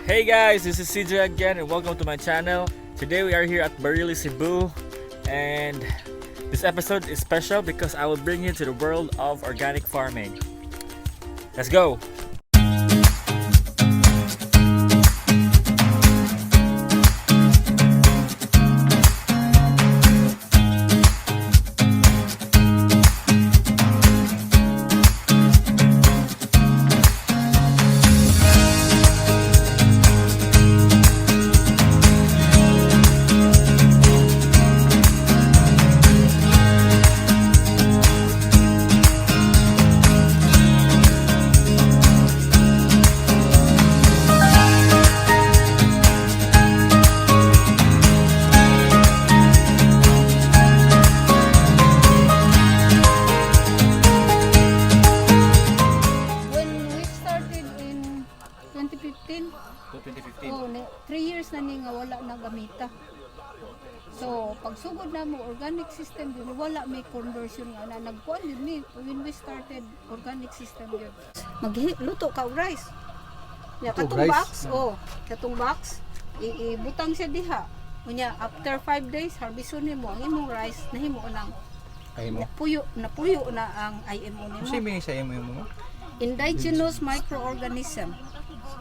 Hey guys, this is CJ again and welcome to my channel. Today we are here at Barili, Cebu, and this episode is special because I will bring you to the world of organic farming. Let's go! To 2015. Oh, 3 years na ni nga wala na gamita. So, pagsugod na mo organic system din, wala may conversion nga na nagkuan yun ni when we started organic system yun. Magluto ka og rice. Ya katong box, katong box ibutang siya diha. Unya after 5 days harveston nimo ang imong rice nahimo nang napuyo na ang IMO nimo. Kasi may sa IMO mo? Indigenous microorganism.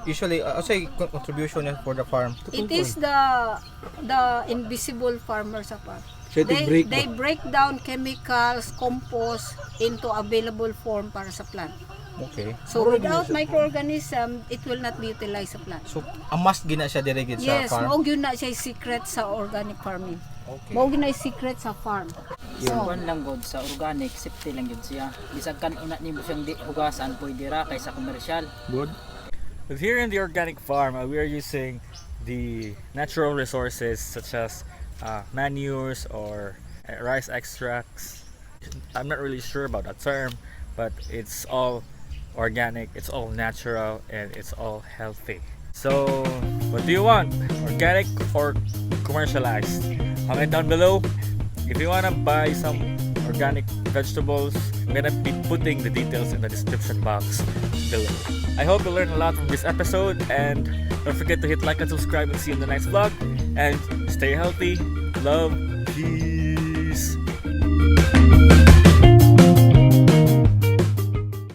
Usually, say contribution for the farm. It is the invisible farmer sa farm. So they break down chemicals, compost into available form para sa plant. Okay. So without microorganism, it will not be utilized sa plant. So a must gina siya direct sa farm. Yes, mao gyud na siya secret sa organic farming. Okay. Mao gyud na secret sa farm. So, lang god sa organic, safety lang yun siya. Bisag kan una nimo siyang di hugasan pwede ra kaysa commercial. Good. But here in the organic farm, we are using the natural resources such as manures or rice extracts. I'm not really sure about that term, but it's all organic, it's all natural, and it's all healthy. So, what do you want? Organic or commercialized? Comment down below. If you wanna buy some organic vegetables, I'm gonna be putting the details in the description box below. I hope you learned a lot from this episode, and don't forget to hit like and subscribe, and see you in the next vlog. And stay healthy, love, peace.